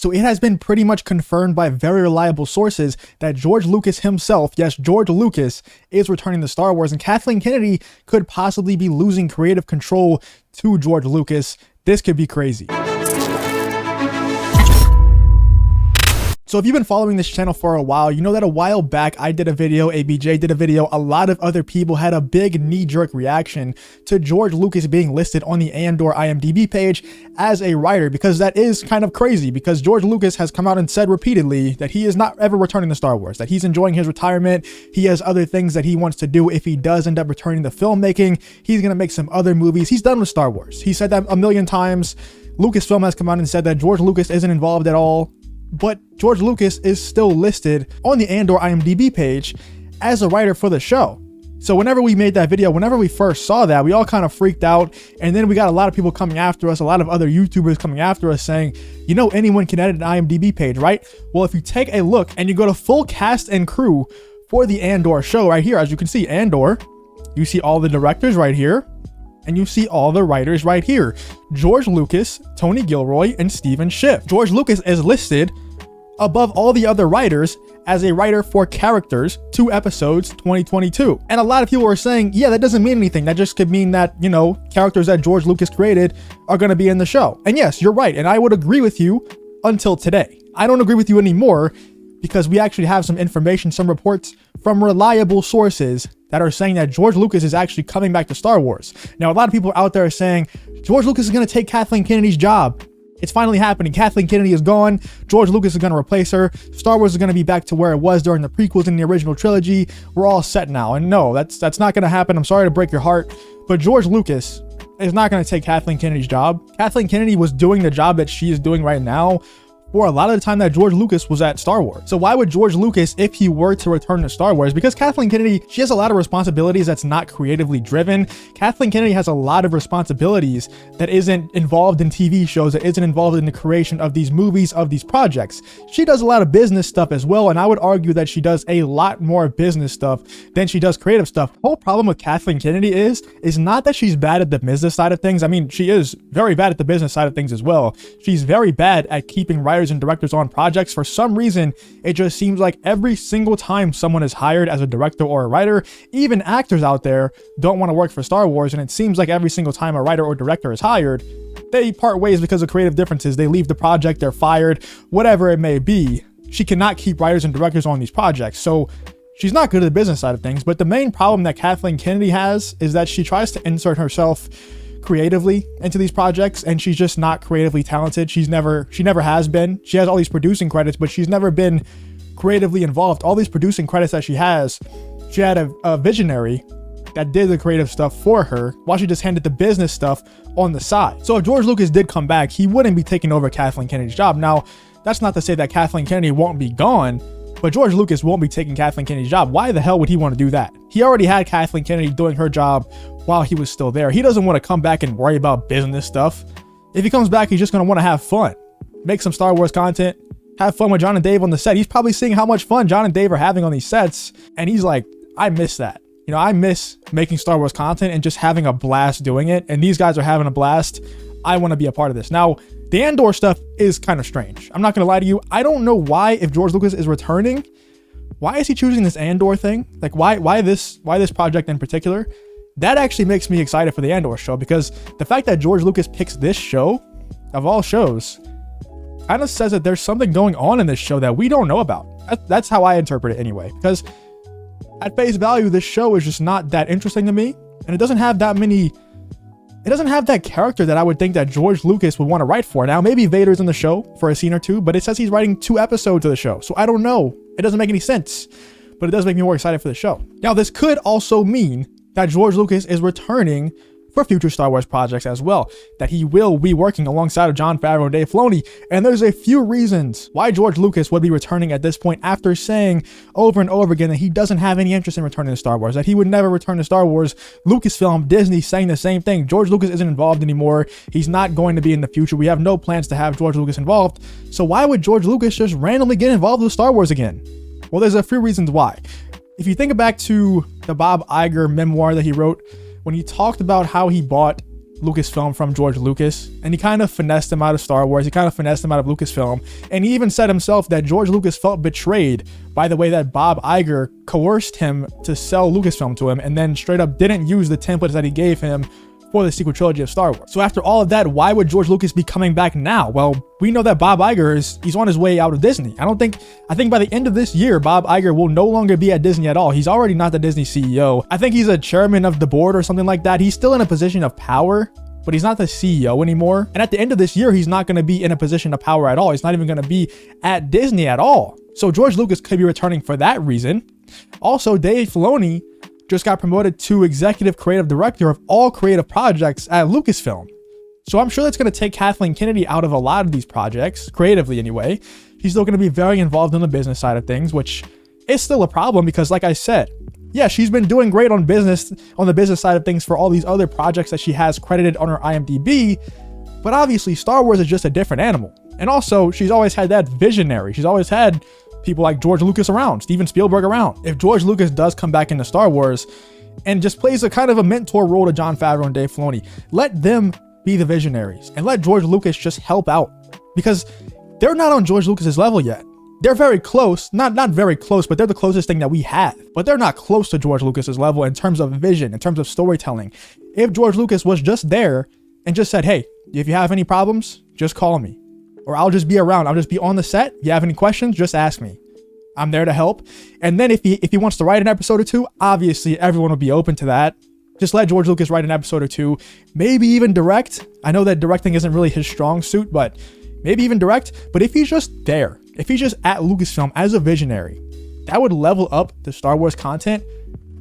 So it has been pretty much confirmed by very reliable sources that George Lucas himself, yes, George Lucas, is returning to Star Wars, and Kathleen Kennedy could possibly be losing creative control to George Lucas. This could be crazy. So if you've been following this channel for a while, you know that a while back I did a video, ABJ did a video, a lot of other people had a big knee-jerk reaction to George Lucas being listed on the Andor IMDb page as a writer, because that is kind of crazy, because George Lucas has come out and said repeatedly that he is not ever returning to Star Wars, that he's enjoying his retirement, he has other things that he wants to do. If he does end up returning to filmmaking, he's going to make some other movies. He's done with Star Wars. He said that a million times. Lucasfilm has come out and said that George Lucas isn't involved at all. But George Lucas is still listed on the Andor IMDb page as a writer for the show. So whenever we made that video, whenever we first saw that, we all kind of freaked out. And then we got a lot of people coming after us, a lot of other YouTubers coming after us saying, you know, anyone can edit an IMDb page, right? Well, if you take a look and you go to full cast and crew for the Andor show right here, as you can see, Andor, you see all the directors right here. And you see all the writers right here: George Lucas, Tony Gilroy, and Stephen Schiff. George Lucas is listed above all the other writers as a writer for Characters 2 episodes 2022. And a lot of people are saying, yeah, that doesn't mean anything. That just could mean that, you know, characters that George Lucas created are going to be in the show. And yes, you're right. And I would agree with you until today. I don't agree with you anymore, because we actually have some information, some reports from reliable sources that are saying that George Lucas is actually coming back to Star Wars. Now, a lot of people out there are saying George Lucas is going to take Kathleen Kennedy's job. It's finally happening. Kathleen Kennedy is gone. George Lucas is going to replace her. Star Wars is going to be back to where it was during the prequels in the original trilogy. We're all set now. And no, that's not going to happen. I'm sorry to break your heart, but George Lucas is not going to take Kathleen Kennedy's job. Kathleen Kennedy was doing the job that she is doing right now for a lot of the time that George Lucas was at Star Wars. So why would George Lucas, if he were to return to Star Wars, because Kathleen Kennedy, she has a lot of responsibilities that's not creatively driven. Kathleen Kennedy has a lot of responsibilities that isn't involved in TV shows, that isn't involved in the creation of these movies, of these projects. She does a lot of business stuff as well, and I would argue that she does a lot more business stuff than she does creative stuff. The whole problem with Kathleen Kennedy is not that she's bad at the business side of things. I mean, she is very bad at the business side of things as well. She's very bad at keeping writers and directors on projects. For some reason, it just seems like every single time someone is hired as a director or a writer, even actors out there don't want to work for Star Wars, and it seems like every single time a writer or director is hired, they part ways because of creative differences. They leave the project, they're fired, whatever it may be. She cannot keep writers and directors on these projects, so she's not good at the business side of things. But the main problem that Kathleen Kennedy has is that she tries to insert herself creatively into these projects, and she's just not creatively talented. She never has been. She has all these producing credits, but she's never been creatively involved. All these producing credits that she has, she had a visionary that did the creative stuff for her, while she just handled the business stuff on the side. So if George Lucas did come back, he wouldn't be taking over Kathleen Kennedy's job. Now, that's not to say that Kathleen Kennedy won't be gone, but George Lucas won't be taking Kathleen Kennedy's job. Why the hell would he want to do that? He already had Kathleen Kennedy doing her job while he was still there. He doesn't want to come back and worry about business stuff. If he comes back, he's just going to want to have fun, make some Star Wars content, have fun with John and Dave on the set. He's probably seeing how much fun John and Dave are having on these sets, and he's like, I miss that. You know, I miss making Star Wars content and just having a blast doing it, and these guys are having a blast. I want to be a part of this. Now, the Andor stuff is kind of strange. I'm not going to lie to you. I don't know why, if George Lucas is returning, why is he choosing this Andor thing? Like, why this project in particular? That actually makes me excited for the Andor show, because the fact that George Lucas picks this show, of all shows, kind of says that there's something going on in this show that we don't know about. That's how I interpret it anyway, because at face value, this show is just not that interesting to me, and it doesn't have that character that I would think that George Lucas would want to write for. Now, maybe Vader's in the show for a scene or two, but it says he's writing 2 episodes of the show, so I don't know. It doesn't make any sense, but it does make me more excited for the show. Now, this could also mean that George Lucas is returning for future Star Wars projects as well, that he will be working alongside of Jon Favreau and Dave Filoni. And there's a few reasons why George Lucas would be returning at this point, after saying over and over again that he doesn't have any interest in returning to Star Wars, that he would never return to Star Wars. Lucasfilm, Disney saying the same thing. George Lucas isn't involved anymore. He's not going to be in the future. We have no plans to have George Lucas involved. So why would George Lucas just randomly get involved with Star Wars again? Well, there's a few reasons why. If you think back to the Bob Iger memoir that he wrote, when he talked about how he bought Lucasfilm from George Lucas, and he kind of finessed him out of Star Wars. He kind of finessed him out of Lucasfilm, and he even said himself that George Lucas felt betrayed by the way that Bob Iger coerced him to sell Lucasfilm to him, and then straight up didn't use the templates that he gave him for the sequel trilogy of Star Wars. So after all of that, why would George Lucas be coming back now? Well, we know that Bob Iger he's on his way out of Disney. I think by the end of this year, Bob Iger will no longer be at Disney at all. He's already not the Disney CEO. I think he's a chairman of the board or something like that. He's still in a position of power, but he's not the CEO anymore. And at the end of this year, he's not going to be in a position of power at all. He's not even going to be at Disney at all. So George Lucas could be returning for that reason. Also, Dave Filoni just got promoted to executive creative director of all creative projects at Lucasfilm. So I'm sure that's going to take Kathleen Kennedy out of a lot of these projects, creatively anyway. She's still going to be very involved in the business side of things, which is still a problem because, like I said, yeah, she's been doing great on the business side of things for all these other projects that she has credited on her IMDb, but obviously Star Wars is just a different animal. And also, she's always had that visionary. She's always had people like George Lucas around, Steven Spielberg around. If George Lucas does come back into Star Wars and just plays a kind of a mentor role to Jon Favreau and Dave Filoni, let them be the visionaries and let George Lucas just help out, because they're not on George Lucas's level yet. They're very close, not very close, but they're the closest thing that we have. But they're not close to George Lucas's level in terms of vision, in terms of storytelling. If George Lucas was just there and just said, hey, if you have any problems, just call me. Or I'll just be around. I'll just be on the set. If you have any questions, just ask me. I'm there to help. And then if he wants to write an episode or two, obviously everyone will be open to that. Just let George Lucas write an episode or two, maybe even direct. I know that directing isn't really his strong suit, but maybe even direct. But if he's just there, if he's just at Lucasfilm as a visionary, that would level up the Star Wars content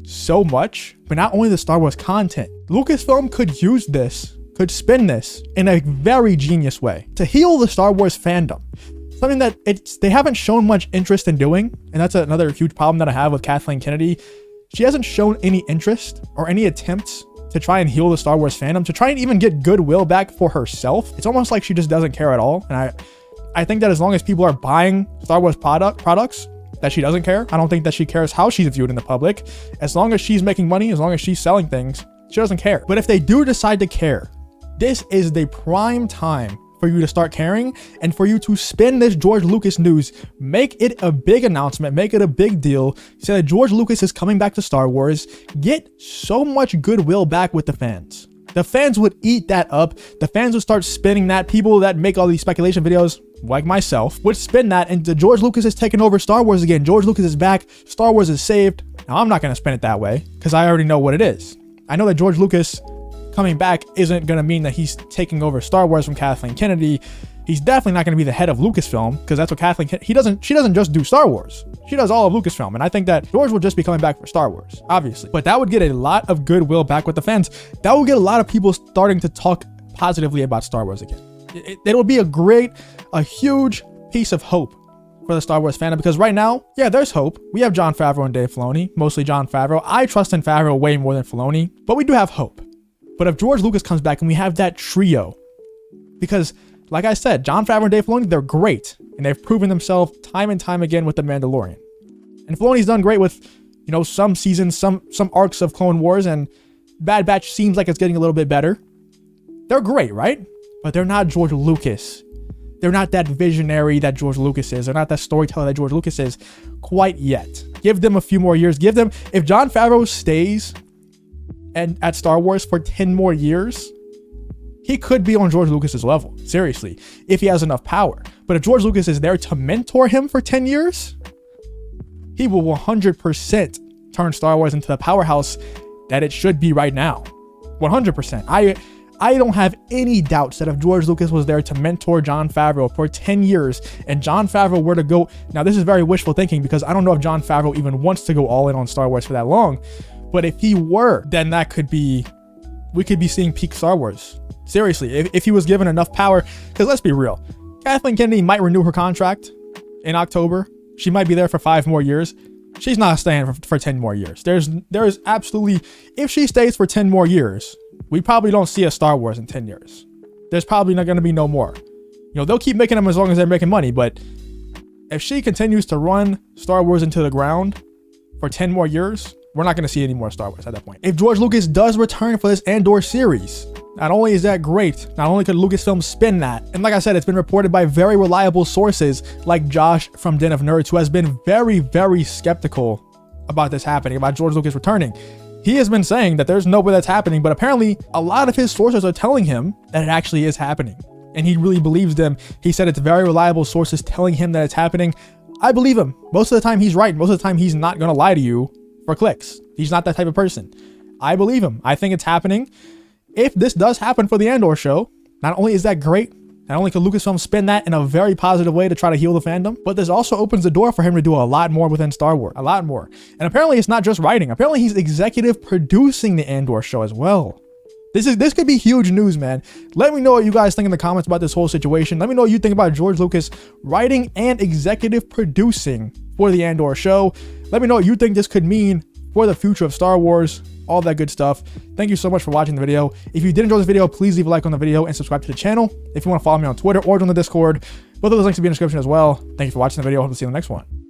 so much. But not only the Star Wars content, Lucasfilm could use this, could spin this in a very genius way to heal the Star Wars fandom. Something that they haven't shown much interest in doing, and that's another huge problem that I have with Kathleen Kennedy. She hasn't shown any interest or any attempts to try and heal the Star Wars fandom, to try and even get goodwill back for herself. It's almost like she just doesn't care at all. And I think that as long as people are buying Star Wars products, that she doesn't care. I don't think that she cares how she's viewed in the public. As long as she's making money, as long as she's selling things, she doesn't care. But if they do decide to care, this is the prime time for you to start caring and for you to spin this George Lucas news. Make it a big announcement, make it a big deal. Say that George Lucas is coming back to Star Wars. Get so much goodwill back with the fans. The fans would eat that up. The fans would start spinning that. People that make all these speculation videos, like myself, would spin that into George Lucas is taking over Star Wars again. George Lucas is back. Star Wars is saved. Now, I'm not going to spin it that way because I already know what it is. I know that George Lucas coming back isn't going to mean that he's taking over Star Wars from Kathleen Kennedy. He's definitely not going to be the head of Lucasfilm, because that's what she doesn't just do Star Wars. She does all of Lucasfilm. And I think that George will just be coming back for Star Wars, obviously. But that would get a lot of goodwill back with the fans. That will get a lot of people starting to talk positively about Star Wars again. It'll be a huge piece of hope for the Star Wars fandom, because right now, yeah, there's hope. We have Jon Favreau and Dave Filoni, mostly Jon Favreau. I trust in Favreau way more than Filoni, but we do have hope. But if George Lucas comes back and we have that trio, because like I said, Jon Favreau and Dave Filoni, they're great. And they've proven themselves time and time again with The Mandalorian. And Filoni's done great with, some seasons, some arcs of Clone Wars, and Bad Batch seems like it's getting a little bit better. They're great, right? But they're not George Lucas. They're not that visionary that George Lucas is. They're not that storyteller that George Lucas is quite yet. Give them a few more years. If Jon Favreau stays at Star Wars for 10 more years, he could be on George Lucas's level, seriously, if he has enough power. But if George Lucas is there to mentor him for 10 years, he will 100% turn Star Wars into the powerhouse that it should be right now. 100%. I don't have any doubts that if George Lucas was there to mentor Jon Favreau for 10 years and Jon Favreau were to go, now this is very wishful thinking because I don't know if Jon Favreau even wants to go all in on Star Wars for that long, but if he were, then we could be seeing peak Star Wars. Seriously, if he was given enough power, because let's be real, Kathleen Kennedy might renew her contract in October. She might be there for 5 more years. She's not staying for 10 more years. There is absolutely, if she stays for 10 more years, we probably don't see a Star Wars in 10 years. There's probably not going to be no more. They'll keep making them as long as they're making money, but if she continues to run Star Wars into the ground for 10 more years, we're not going to see any more Star Wars at that point. If George Lucas does return for this Andor series, not only is that great, not only could Lucasfilm spin that, and like I said, it's been reported by very reliable sources like Josh from Den of Nerds, who has been very, very skeptical about this happening, about George Lucas returning. He has been saying that there's no way that's happening, but apparently a lot of his sources are telling him that it actually is happening. And he really believes them. He said it's very reliable sources telling him that it's happening. I believe him. Most of the time he's right. Most of the time he's not going to lie to you for clicks. He's not that type of person. I believe him. I think it's happening. If this does happen for the Andor show, not only is that great, not only could Lucasfilm spin that in a very positive way to try to heal the fandom, but this also opens the door for him to do a lot more within Star Wars, a lot more. And apparently it's not just writing. Apparently he's executive producing the Andor show as well. This could be huge news, man. Let me know what you guys think in the comments about this whole situation. Let me know what you think about George Lucas writing and executive producing for the Andor show. Let me know what you think this could mean for the future of Star Wars, all that good stuff. Thank you so much for watching the video. If you did enjoy this video, please leave a like on the video and subscribe to the channel. If you want to follow me on Twitter or join the Discord, both of those links will be in the description as well. Thank you for watching the video. Hope to see you in the next one.